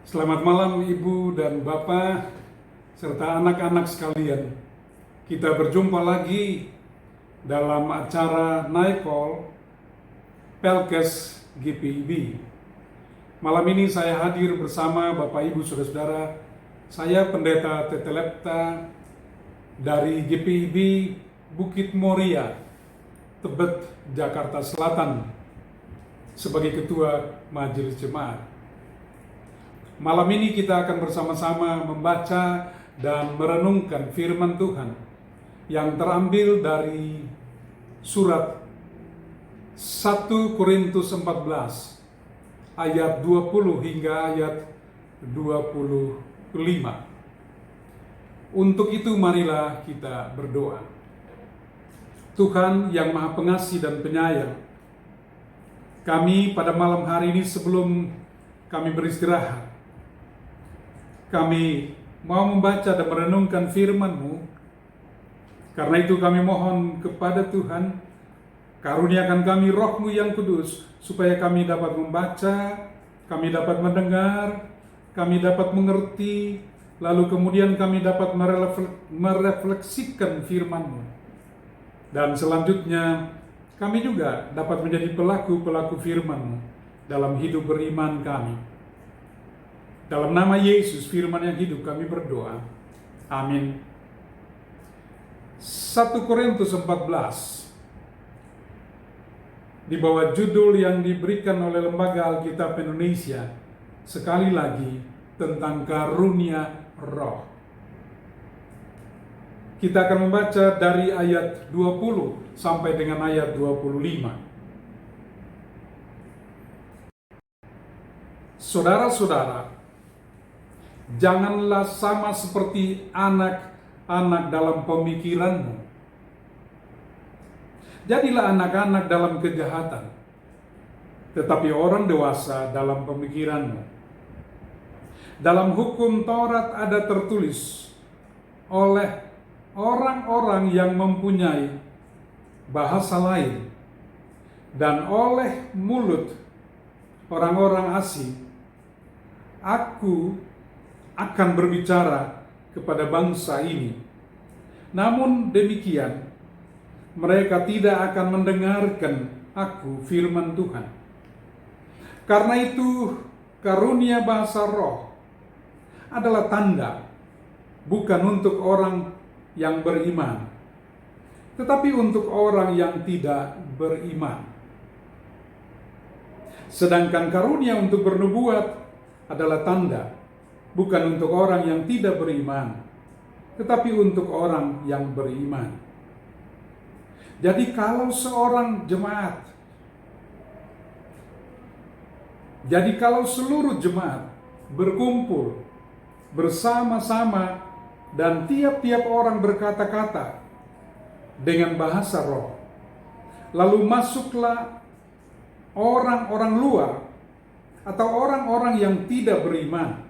Selamat malam Ibu dan Bapak serta anak-anak sekalian. Kita berjumpa lagi dalam acara Naikol Pelkes GPIB. Malam ini saya hadir bersama Bapak Ibu Saudara-saudara. Saya Pendeta Tetelepta dari GPIB Bukit Moria, Tebet, Jakarta Selatan sebagai Ketua Majelis Jemaat. Malam ini kita akan bersama-sama membaca dan merenungkan firman Tuhan yang terambil dari surat 1 Korintus 14 ayat 20 hingga ayat 25. Untuk itu marilah kita berdoa. Tuhan yang Maha Pengasih dan Penyayang, kami pada malam hari ini sebelum kami beristirahat, kami mau membaca dan merenungkan firman-Mu. Karena itu kami mohon kepada Tuhan, karuniakan kami Roh-Mu yang kudus, supaya kami dapat membaca, kami dapat mendengar, kami dapat mengerti, lalu kemudian kami dapat merefleksikan firman-Mu. Dan selanjutnya, kami juga dapat menjadi pelaku-pelaku firman-Mu dalam hidup beriman kami. Dalam nama Yesus, firman yang hidup, kami berdoa. Amin. 1 Korintus 14 di bawah judul yang diberikan oleh Lembaga Alkitab Indonesia, sekali lagi tentang karunia roh. Kita akan membaca dari ayat 20 sampai dengan ayat 25. Saudara-saudara, janganlah sama seperti anak-anak dalam pemikiranmu. Jadilah anak-anak dalam kejahatan, tetapi orang dewasa dalam pemikiranmu. Dalam hukum Taurat ada tertulis, oleh orang-orang yang mempunyai bahasa lain dan oleh mulut orang-orang asing, aku akan berbicara kepada bangsa ini. Namun demikian, mereka tidak akan mendengarkan aku, firman Tuhan. Karena itu, karunia bahasa roh adalah tanda, bukan untuk orang yang beriman, tetapi untuk orang yang tidak beriman. Sedangkan karunia untuk bernubuat adalah tanda, bukan untuk orang yang tidak beriman, tetapi untuk orang yang beriman. Jadi kalau seluruh jemaat berkumpul bersama-sama dan tiap-tiap orang berkata-kata dengan bahasa roh, lalu masuklah orang-orang luar atau orang-orang yang tidak beriman,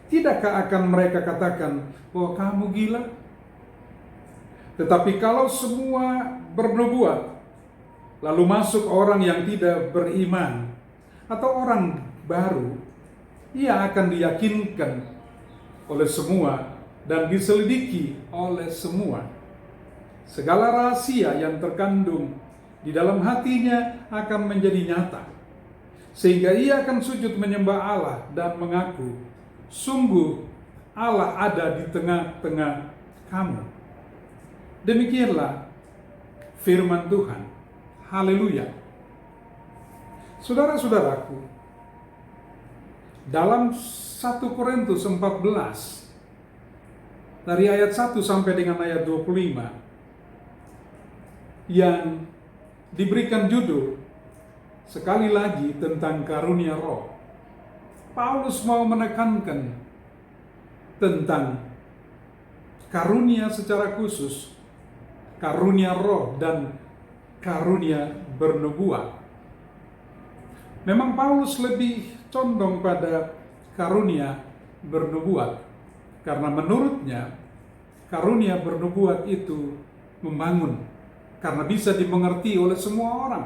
tidakkah akan mereka katakan bahwa kamu gila? Tetapi kalau semua bernubuat, lalu masuk orang yang tidak beriman atau orang baru, ia akan diyakinkan oleh semua dan diselidiki oleh semua. Segala rahasia yang terkandung di dalam hatinya akan menjadi nyata, sehingga ia akan sujud menyembah Allah dan mengaku, sungguh Allah ada di tengah-tengah kamu. Demikianlah firman Tuhan. Haleluya. Saudara-saudaraku, dalam 1 Korintus 14 dari ayat 1 sampai dengan ayat 25 yang diberikan judul sekali lagi tentang karunia roh, Paulus mau menekankan tentang karunia secara khusus, karunia roh dan karunia bernubuat. Memang Paulus lebih condong pada karunia bernubuat, karena menurutnya karunia bernubuat itu membangun, karena bisa dimengerti oleh semua orang.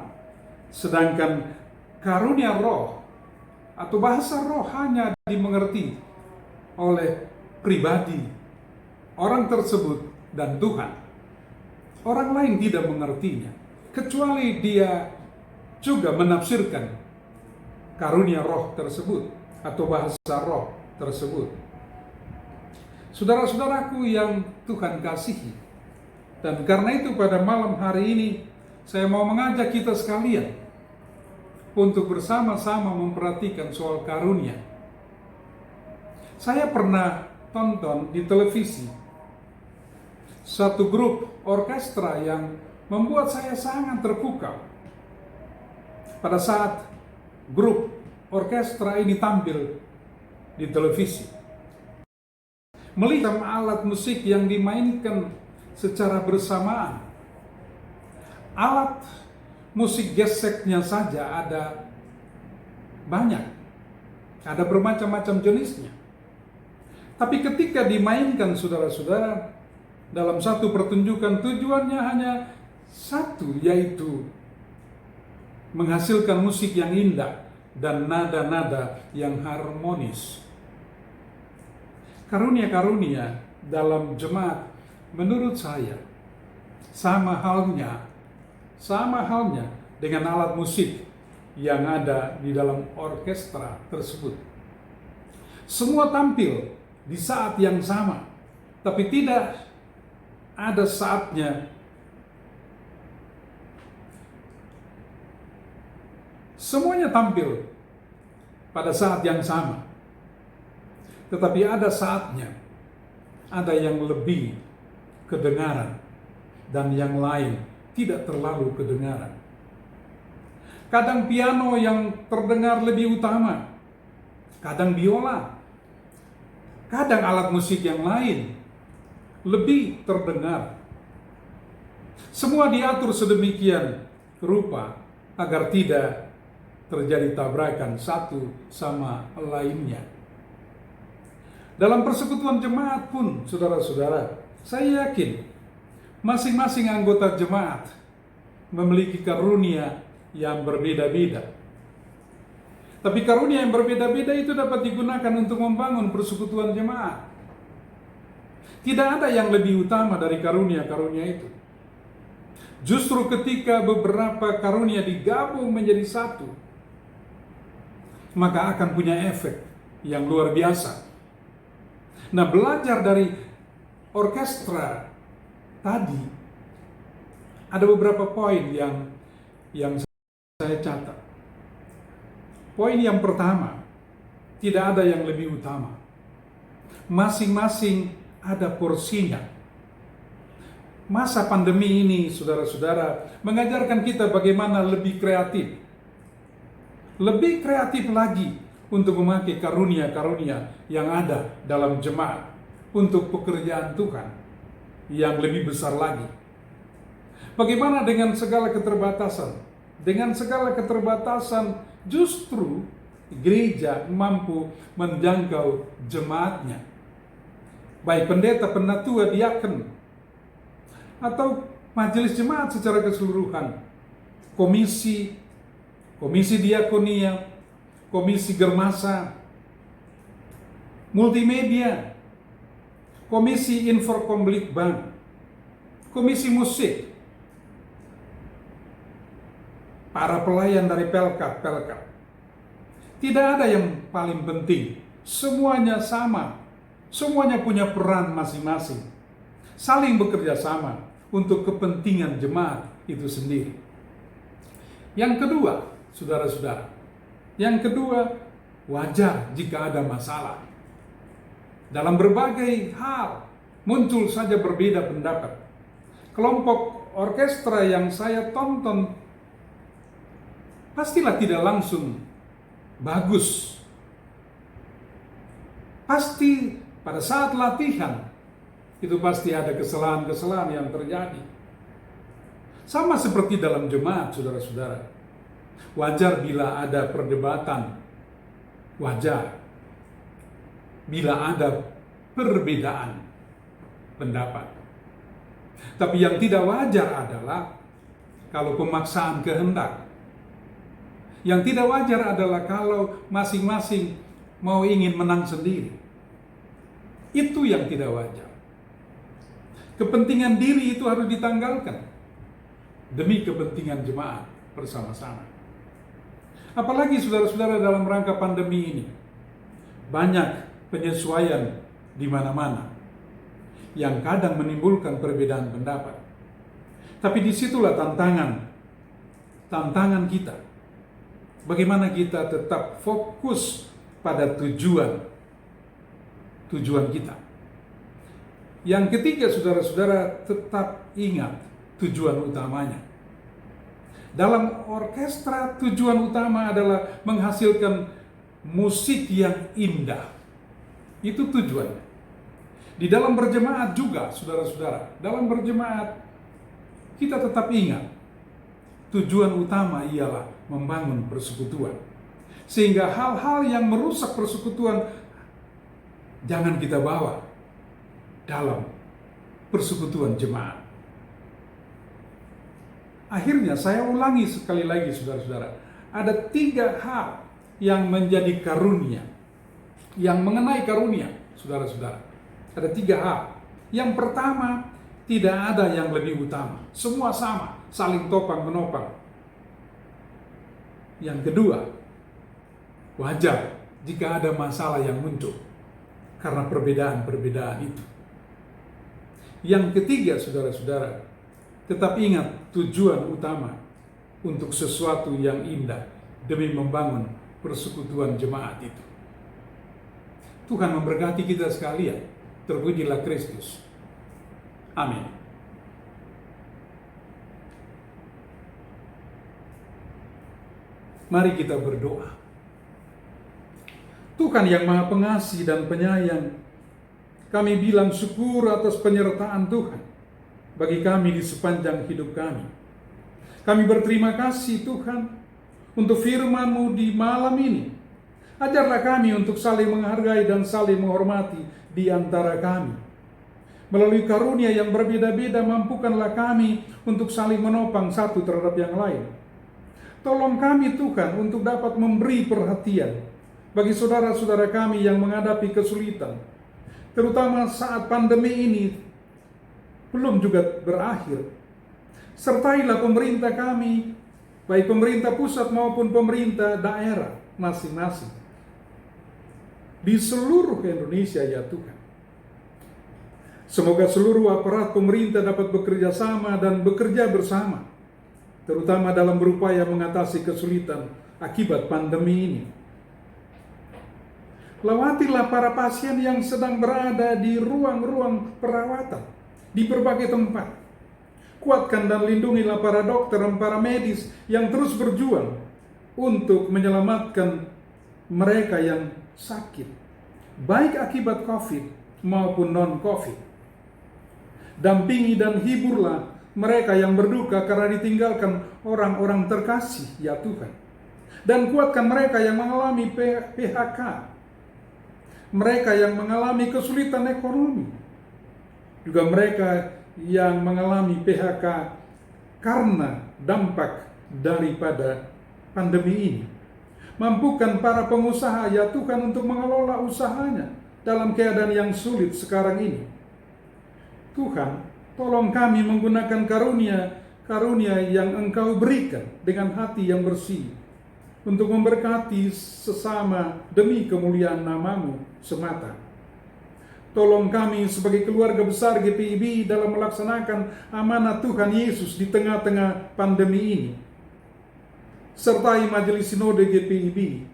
Sedangkan karunia roh atau bahasa roh hanya dimengerti oleh pribadi orang tersebut dan Tuhan. Orang lain tidak mengertinya, kecuali dia juga menafsirkan karunia roh tersebut atau bahasa roh tersebut. Saudara-saudaraku yang Tuhan kasihi, dan karena itu pada malam hari ini saya mau mengajak kita sekalian untuk bersama-sama memperhatikan soal karunia. Saya pernah tonton di televisi satu grup orkestra yang membuat saya sangat terpukau. Pada saat grup orkestra ini tampil di televisi, melihat alat musik yang dimainkan secara bersamaan, alat musik geseknya saja ada banyak, ada bermacam-macam jenisnya. Tapi ketika dimainkan saudara-saudara, dalam satu pertunjukan tujuannya hanya satu, yaitu menghasilkan musik yang indah dan nada-nada yang harmonis. Karunia-karunia dalam jemaat menurut saya sama halnya dengan alat musik yang ada di dalam orkestra tersebut. Semua tampil di saat yang sama, tapi tidak ada saatnya semuanya tampil pada saat yang sama, tetapi ada saatnya ada yang lebih kedengaran dan yang lain tidak terlalu kedengaran. Kadang piano yang terdengar lebih utama, kadang biola, kadang alat musik yang lain lebih terdengar. Semua diatur sedemikian rupa agar tidak terjadi tabrakan satu sama lainnya. Dalam persekutuan jemaat pun, saudara-saudara, saya yakin masing-masing anggota jemaat memiliki karunia yang berbeda-beda. Tapi karunia yang berbeda-beda itu dapat digunakan untuk membangun persekutuan jemaat. Tidak ada yang lebih utama dari karunia-karunia itu. Justru ketika beberapa karunia digabung menjadi satu, maka akan punya efek yang luar biasa. Nah, belajar dari orkestra tadi, ada beberapa poin yang saya catat. Poin yang pertama, tidak ada yang lebih utama. Masing-masing ada porsinya. Masa pandemi ini, saudara-saudara, mengajarkan kita bagaimana lebih kreatif. Lebih kreatif lagi untuk memakai karunia-karunia yang ada dalam jemaat untuk pekerjaan Tuhan yang lebih besar lagi. Bagaimana dengan segala keterbatasan? Dengan segala keterbatasan justru gereja mampu menjangkau jemaatnya. Baik pendeta, penatua, diaken, atau majelis jemaat secara keseluruhan. Komisi diakonia, komisi germasa, multimedia, komisi Inforkomblitbang, komisi musik, para pelayan dari pelkat. Tidak ada yang paling penting, semuanya sama, semuanya punya peran masing-masing, saling bekerja sama untuk kepentingan jemaat itu sendiri. Yang kedua, saudara-saudara, wajar jika ada masalah. Dalam berbagai hal muncul saja berbeda pendapat. Kelompok orkestra yang saya tonton pastilah tidak langsung bagus. Pasti pada saat latihan itu pasti ada kesalahan-kesalahan yang terjadi. Sama seperti dalam jemaat, saudara-saudara. Wajar bila ada perdebatan. Wajar bila ada perbedaan pendapat. Tapi yang tidak wajar adalah kalau pemaksaan kehendak. Yang tidak wajar adalah kalau masing-masing mau ingin menang sendiri. Itu yang tidak wajar. Kepentingan diri itu harus ditanggalkan demi kepentingan jemaat bersama-sama. Apalagi saudara-saudara, dalam rangka pandemi ini banyak penyesuaian di mana-mana yang kadang menimbulkan perbedaan pendapat. Tapi disitulah tantangan kita. Bagaimana kita tetap fokus pada tujuan kita. Yang ketiga, saudara-saudara, tetap ingat tujuan utamanya. Dalam orkestra, tujuan utama adalah menghasilkan musik yang indah. Itu tujuannya. Di dalam berjemaat juga, saudara-saudara, dalam berjemaat kita tetap ingat tujuan utama ialah membangun persekutuan. Sehingga hal-hal yang merusak persekutuan jangan kita bawa dalam persekutuan jemaat. Akhirnya saya ulangi sekali lagi, saudara-saudara, ada 3 hal yang menjadi karunia, yang mengenai karunia, saudara-saudara. Ada 3 hal. Yang pertama, tidak ada yang lebih utama. Semua sama, saling topang menopang. Yang kedua, wajar jika ada masalah yang muncul karena perbedaan-perbedaan itu. Yang ketiga, saudara-saudara, tetap ingat tujuan utama untuk sesuatu yang indah demi membangun persekutuan jemaat itu. Tuhan memberkati kita sekalian. Terpujilah Kristus. Amin. Mari kita berdoa. Tuhan yang Maha Pengasih dan Penyayang, kami bilang syukur atas penyertaan Tuhan bagi kami di sepanjang hidup kami. Kami berterima kasih Tuhan untuk firman-Mu di malam ini. Ajarlah kami untuk saling menghargai dan saling menghormati di antara kami. Melalui karunia yang berbeda-beda, mampukanlah kami untuk saling menopang satu terhadap yang lain. Tolong kami Tuhan untuk dapat memberi perhatian bagi saudara-saudara kami yang menghadapi kesulitan, terutama saat pandemi ini belum juga berakhir. Sertailah pemerintah kami, baik pemerintah pusat maupun pemerintah daerah masing-masing di seluruh Indonesia ya Tuhan. Semoga seluruh aparat pemerintah dapat bekerja sama dan bekerja bersama, terutama dalam berupaya mengatasi kesulitan akibat pandemi ini. Lawatilah para pasien yang sedang berada di ruang-ruang perawatan di berbagai tempat. Kuatkan dan lindungilah para dokter dan para medis yang terus berjuang untuk menyelamatkan mereka yang sakit, baik akibat COVID maupun non-COVID. Dampingi dan hiburlah mereka yang berduka karena ditinggalkan orang-orang terkasih ya Tuhan. Dan kuatkan mereka yang mengalami PHK, mereka yang mengalami kesulitan ekonomi, juga mereka yang mengalami PHK karena dampak daripada pandemi ini. Mampukan para pengusaha ya Tuhan untuk mengelola usahanya dalam keadaan yang sulit sekarang ini. Tuhan, tolong kami menggunakan karunia yang Engkau berikan dengan hati yang bersih untuk memberkati sesama demi kemuliaan nama-Mu semata. Tolong kami sebagai keluarga besar GPIB dalam melaksanakan amanat Tuhan Yesus di tengah-tengah pandemi ini. Sertai majelis sinode GPIB,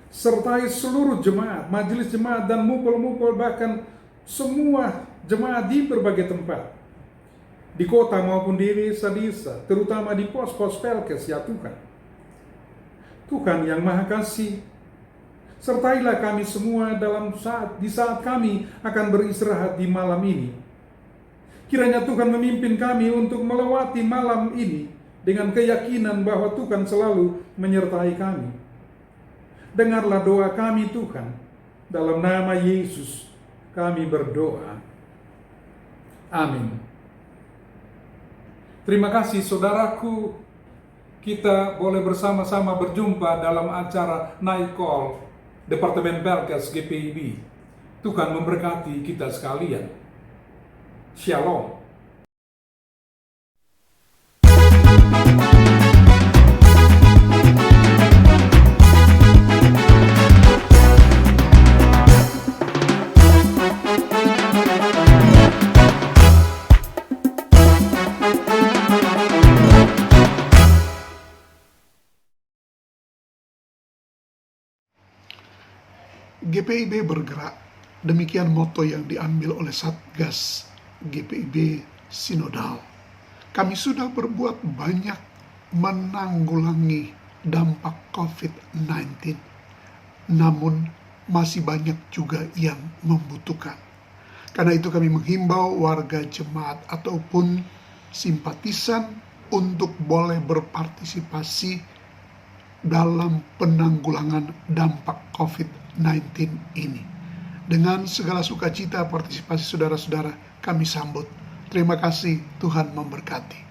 sertai seluruh jemaat, majelis jemaat dan mupol-mupol, bahkan semua jemaat di berbagai tempat, di kota maupun di desa-desa, terutama di pos-pos Pelkes ya Tuhan. Tuhan yang Maha Kasih, sertailah kami semua di saat kami akan beristirahat di malam ini. Kiranya Tuhan memimpin kami untuk melewati malam ini dengan keyakinan bahwa Tuhan selalu menyertai kami. Dengarlah doa kami Tuhan, dalam nama Yesus kami berdoa. Amin. Terima kasih saudaraku kita boleh bersama-sama berjumpa dalam acara Night Call Departemen Pelkes GPIB. Tuhan memberkati kita sekalian. Shalom. GPIB bergerak, demikian moto yang diambil oleh Satgas GPIB Sinodal. Kami sudah berbuat banyak menanggulangi dampak COVID-19, namun masih banyak juga yang membutuhkan. Karena itu kami menghimbau warga jemaat ataupun simpatisan untuk boleh berpartisipasi dalam penanggulangan dampak COVID-19 ini. Dengan segala sukacita partisipasi saudara-saudara kami sambut. Terima kasih, Tuhan memberkati.